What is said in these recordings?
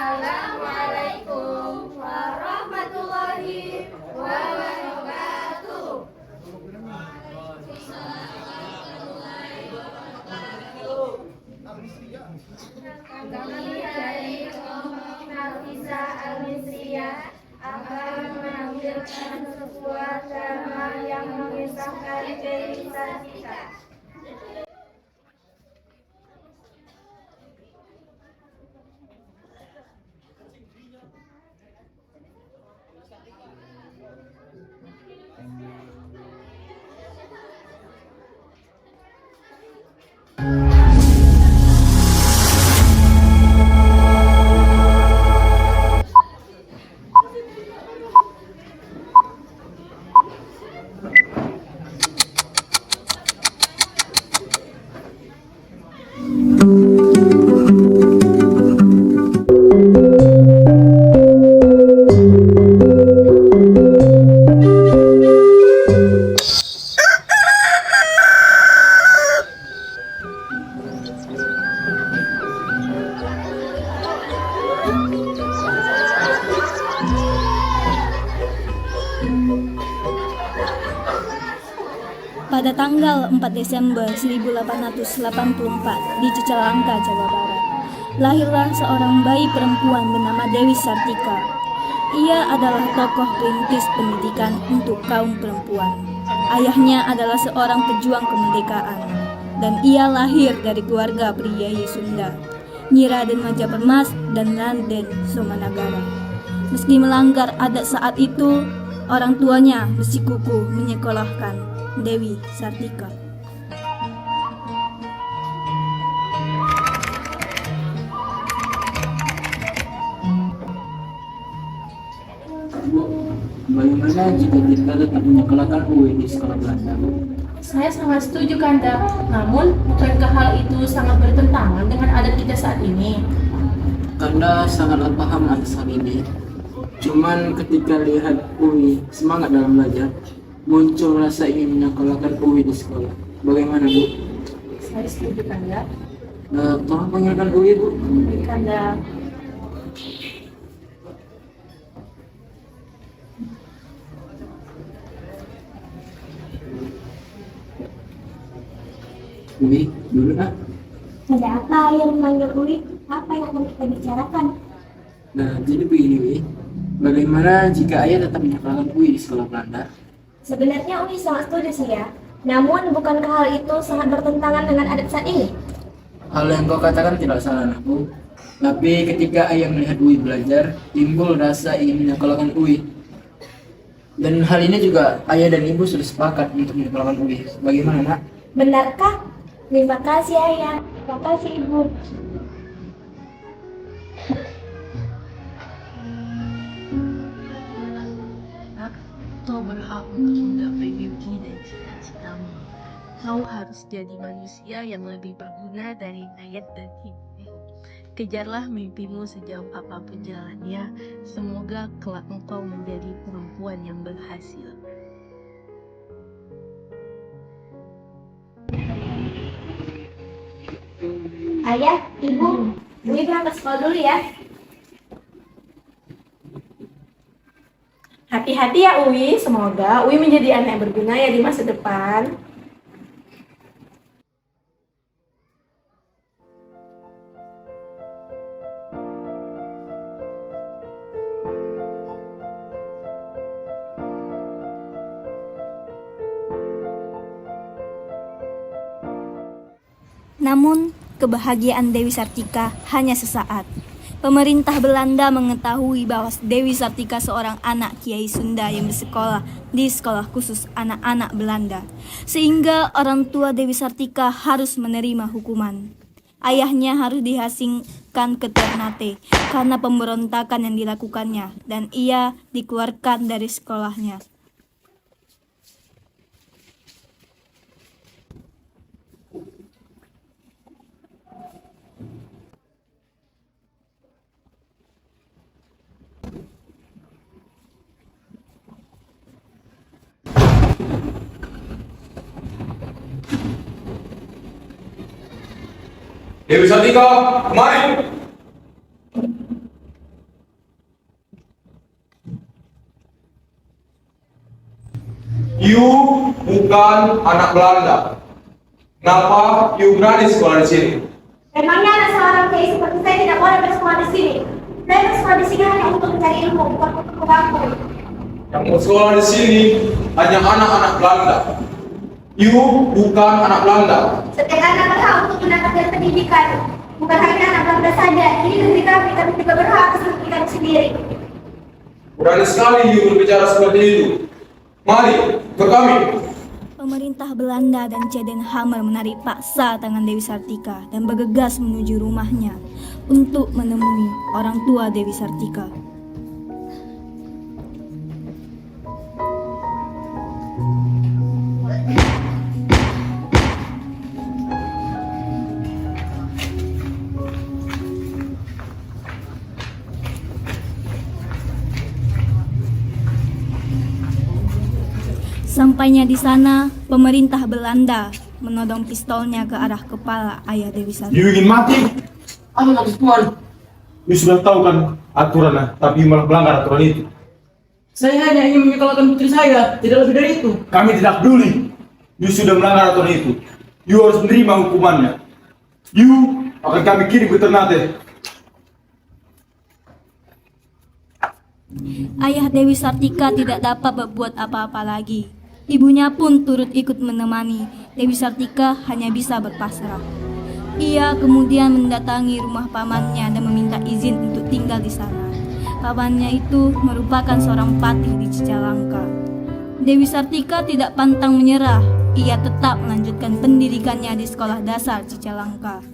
Assalamualaikum warahmatullahi wabarakatuh. Kami dari kelompok Nafisa Al-Misriyah akan menampilkan sebuah drama yang mengisahkan Dewi Sartika. Pada tanggal 4 Desember 1884 di Cicalengka, Jawa Barat, lahirlah seorang bayi perempuan bernama Dewi Sartika. Ia adalah tokoh perintis pendidikan untuk kaum perempuan. Ayahnya adalah seorang pejuang kemerdekaan, dan ia lahir dari keluarga priyayi Sunda, Nyi Raden Majapahit dan Raden Somanagara. Meski melanggar adat saat itu, orang tuanya bersikukuh menyekolahkan Dewi Sartika. Bu, bagaimana jika kita tetap menyekolahkan UI di sekolah Belanda? Saya sangat setuju, Kanda. Namun, bukankah hal itu sangat bertentangan dengan adat kita saat ini? Kanda sangatlah paham atas hal ini. Cuman ketika lihat UI semangat dalam belajar, muncul rasa ingin menyekolahkan UI di sekolah. Bagaimana, Bu? Saya setuju, Kanda. Tolong panggilkan UI, Bu. Kanda. UI, dulu ah. Ada apa yang memanggil Ui? Apa yang akan kita bicarakan? Nah, jadi begini, UI. Bagaimana jika ayah tetap menyekolahkan UI di sekolah Belanda? Sebenarnya Ui sangat setuju sih ya. Namun bukankah hal itu sangat bertentangan dengan adat saat ini? Hal yang kau katakan tidak salah, Bu. Tapi ketika ayah melihat UI belajar, timbul rasa ingin menyekolahkan UI. Dan hal ini juga ayah dan ibu sudah sepakat untuk menyekolahkan UI. Bagaimana, Nak? Benarkah? Terima kasih Ayah. Terima kasih Ibu. Kau berhak untuk menggapai mimpi dan cita-citamu. Kau harus jadi manusia yang lebih berguna dari rakyat dan ibu. Kejarlah mimpimu sejauh apapun jalannya. Semoga kelak engkau menjadi perempuan yang berhasil. Ayah, Ibu, Ui berangkat sekolah dulu ya. Hati-hati ya, Uwi. Semoga Uwi menjadi anak yang berguna ya di masa depan. Namun, kebahagiaan Dewi Sartika hanya sesaat. Pemerintah Belanda mengetahui bahwa Dewi Sartika seorang anak Kiai Sunda yang bersekolah di sekolah khusus anak-anak Belanda. Sehingga orang tua Dewi Sartika harus menerima hukuman. Ayahnya harus diasingkan ke Ternate karena pemberontakan yang dilakukannya, dan ia dikeluarkan dari sekolahnya. Dewi Sartika, kemari! You bukan anak Belanda. Kenapa you berani sekolah di sini? Memangnya anak seorang kiai seperti saya tidak boleh bersekolah di sini? Saya bersekolah di sini hanya untuk mencari ilmu, bukan untuk mengaku. Yang mau sekolah di sini hanya anak-anak Belanda. You bukan anak Belanda. Setiap anak berhak untuk mendapatkan pendidikan. Bukan hanya anak Belanda saja. Ini negeri kami juga berhak atas negeri kami sendiri. Berani sekali you berbicara seperti itu. Mari, ke kami. Pemerintah Belanda dan Cedenhammer menarik paksa tangan Dewi Sartika dan bergegas menuju rumahnya untuk menemui orang tua Dewi Sartika. Sampainya di sana, pemerintah Belanda menodong pistolnya ke arah kepala ayah Dewi Sartika. You ingin mati? Apa maksud Tuan? You sudah tahu kan aturannya, tapi malah melanggar aturan itu. Saya hanya ingin menyekolahkan putri saya, tidak lebih dari itu. Kami tidak peduli. You sudah melanggar aturan itu. You harus menerima hukumannya. You akan kami kirim ke Ternate. Ayah Dewi Sartika tidak dapat berbuat apa-apa lagi. Ibunya pun turut ikut menemani. Dewi Sartika hanya bisa berpasrah. Ia kemudian mendatangi rumah pamannya dan meminta izin untuk tinggal di sana. Pamannya itu merupakan seorang patih di Cicalengka. Dewi Sartika tidak pantang menyerah. Ia tetap melanjutkan pendidikannya di sekolah dasar Cicalengka.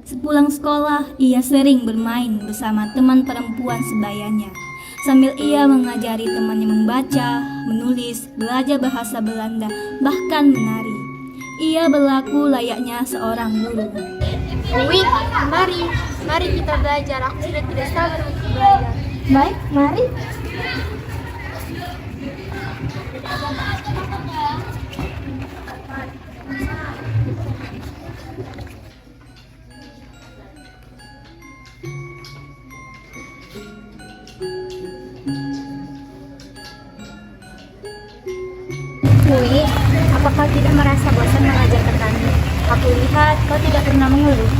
Sepulang sekolah, ia sering bermain bersama teman perempuan sebayanya. Sambil ia mengajari temannya membaca, menulis, belajar bahasa Belanda, bahkan menari. Ia berlaku layaknya seorang guru. Dewi, mari kita belajar. Aku sudah tidak sabar untuk belajar. Baik, mari. Dewi, apakah tidak merasa bosan mengajarkan kami? Aku lihat kau tidak pernah mengeluh.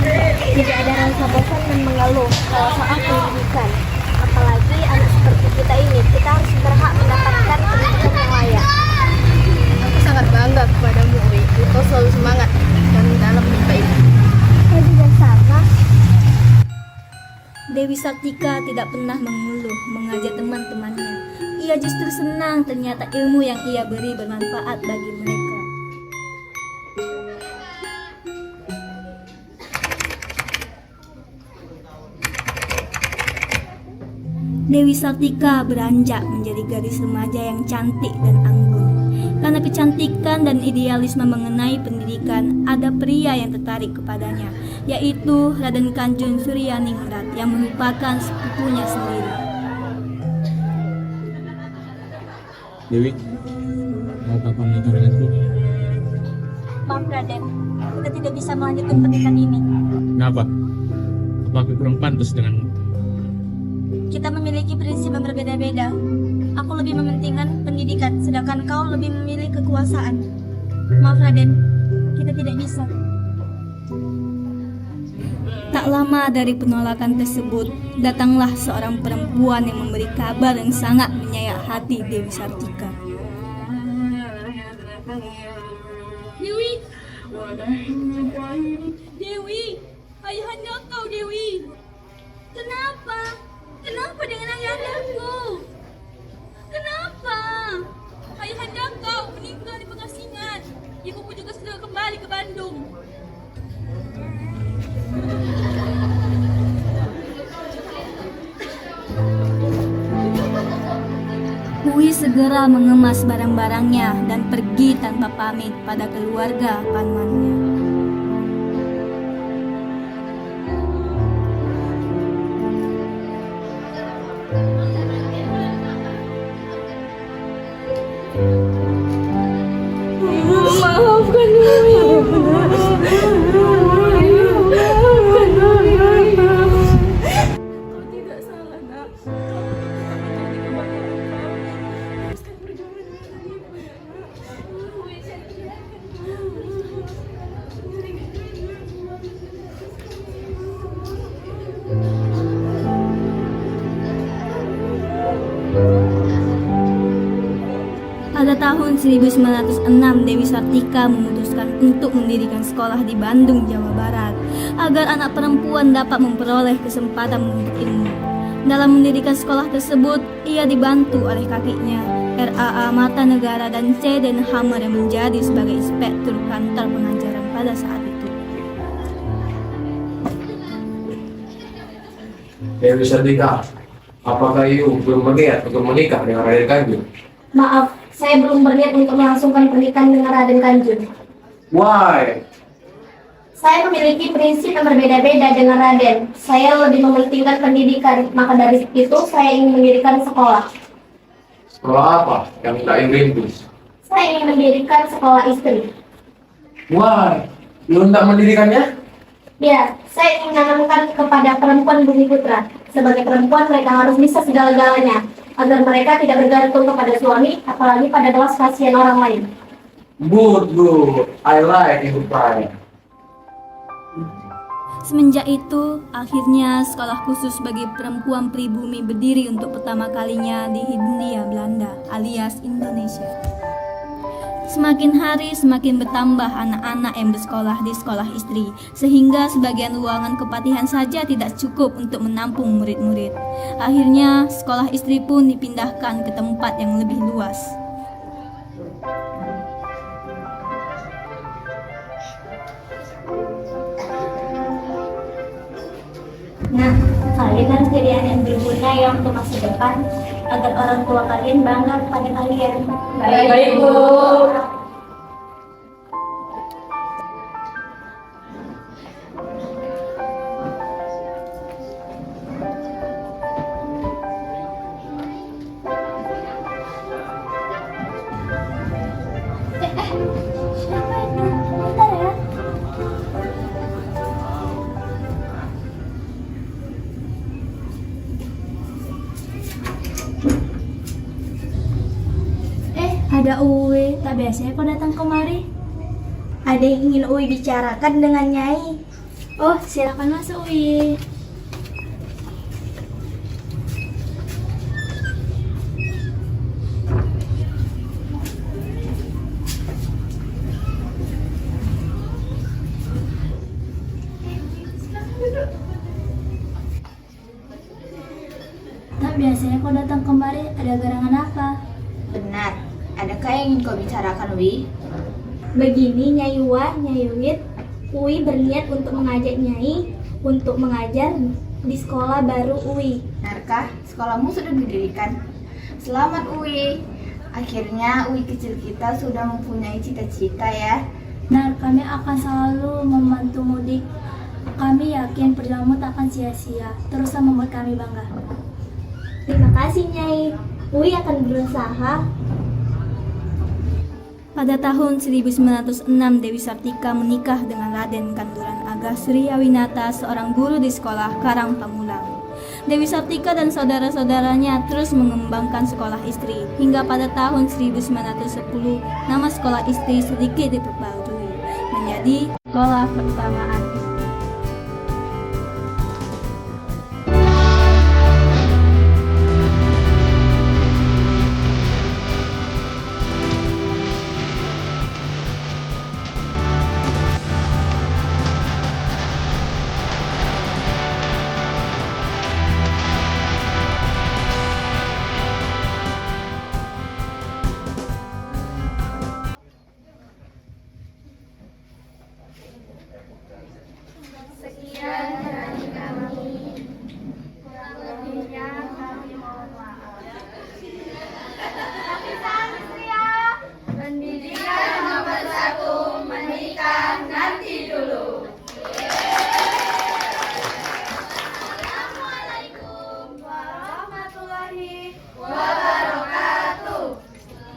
Tidak ada rasa bosan dan mengeluh kalau soal pendidikan. Apalagi anak seperti kita ini, kita harus berhak mendapatkan pendidikan yang layak. Aku sangat bangga kepadamu, Wi. Kau selalu semangat dan dalam mimpi ini. Saya juga sama. Dewi Sartika tidak pernah mengeluh mengajak teman-temannya. Ia justru senang ternyata ilmu yang ia beri bermanfaat bagi mereka. Dewi Sartika beranjak menjadi gadis remaja yang cantik dan anggun. Karena kecantikan dan idealisme mengenai pendidikan, ada pria yang tertarik kepadanya, yaitu Raden Kanjeng Suryaningrat yang merupakan sepupunya sendiri. Dewi, mau kapan menikah denganku? Maaf Raden, kita tidak bisa melanjutkan pernikahan ini. Kenapa? Apa aku kurang pantas denganmu? Kita memiliki prinsip yang berbeda-beda. Aku lebih mementingkan pendidikan, sedangkan kau lebih memilih kekuasaan. Maaf Raden, kita tidak bisa. Tak lama dari penolakan tersebut, datanglah seorang perempuan yang memberi kabar yang sangat menyayat hati Dewi Sartika. Dewi! Dewi! Ayahanda kau, Dewi! Kenapa? Kenapa dengan ayahandaku? Kenapa? Ayahanda kau meninggal di pengasingan. Ibuku juga sudah kembali ke Bandung. Hui segera mengemas barang-barangnya dan pergi tanpa pamit pada keluarga pamannya. Maafkan Dewi. Pada tahun 1906, Dewi Sartika memutuskan untuk mendirikan sekolah di Bandung, Jawa Barat, agar anak perempuan dapat memperoleh kesempatan menuntut ilmu. Dalam mendirikan sekolah tersebut, ia dibantu oleh kakeknya, R.A.A. Mata Negara dan C. Den Hammer yang menjadi sebagai inspektur kantor pengajaran pada saat itu. Dewi Sartika, apakah you belum berniat untuk menikah dengan Raden Kanjeng? Maaf, saya belum berniat untuk melangsungkan pernikahan dengan Raden Kanjeng. Why? Saya memiliki prinsip yang berbeda-beda dengan Raden. Saya lebih mementingkan pendidikan, maka dari itu saya ingin mendirikan sekolah. Sekolah apa yang tak ingin rintis? Saya ingin mendirikan sekolah istri. Why? You tak mendirikannya? Ya, saya ingin menanamkan kepada perempuan Bumi Putra. Sebagai perempuan mereka harus bisa segala-galanya, agar mereka tidak bergantung kepada suami, apalagi pada belas kasihan orang lain. Good. I like you pride. Semenjak itu, akhirnya sekolah khusus bagi perempuan pribumi berdiri untuk pertama kalinya di Hindia Belanda alias Indonesia. Semakin hari semakin bertambah anak-anak yang bersekolah di sekolah istri, sehingga sebagian ruangan kepatihan saja tidak cukup untuk menampung murid-murid. Akhirnya, sekolah istri pun dipindahkan ke tempat yang lebih luas. Nah, kalian harus jadi anak yang berguna ya untuk masa depan, agar orang tua kalian bangga kepada kalian. Baik, Bu. Siapa itu? Bentar ya. Ada Uwe, tak biasanya kau datang kemari. Ada yang ingin Uwi bicarakan dengan Nyai. Oh, silakan masuk Uwe. Tak biasanya kau datang kemari, ada gerangan apa? Benar. Adakah yang ingin kau bicarakan, Wi? Begini Nyai Wah, Nyai Wit, Uwi berniat untuk mengajak Nyai untuk mengajar di sekolah baru Uwi. Benarkah sekolahmu sudah didirikan? Selamat, Uwi. Akhirnya Uwi kecil kita sudah mempunyai cita-cita ya. Nah, kami akan selalu membantu mudik. Kami yakin perjuanganmu tak akan sia-sia, teruslah membuat kami bangga. Terima kasih Nyai. Uwi akan berusaha. Pada tahun 1906, Dewi Sartika menikah dengan Raden Kanduran Aga Suryawinata, seorang guru di sekolah Karang Pamulang. Dewi Sartika dan saudara-saudaranya terus mengembangkan sekolah istri, hingga pada tahun 1910, nama sekolah istri sedikit diperbarui menjadi Sekolah Persamaan Istri.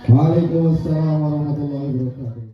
Waalaikumsalam warahmatullahi wabarakatuh.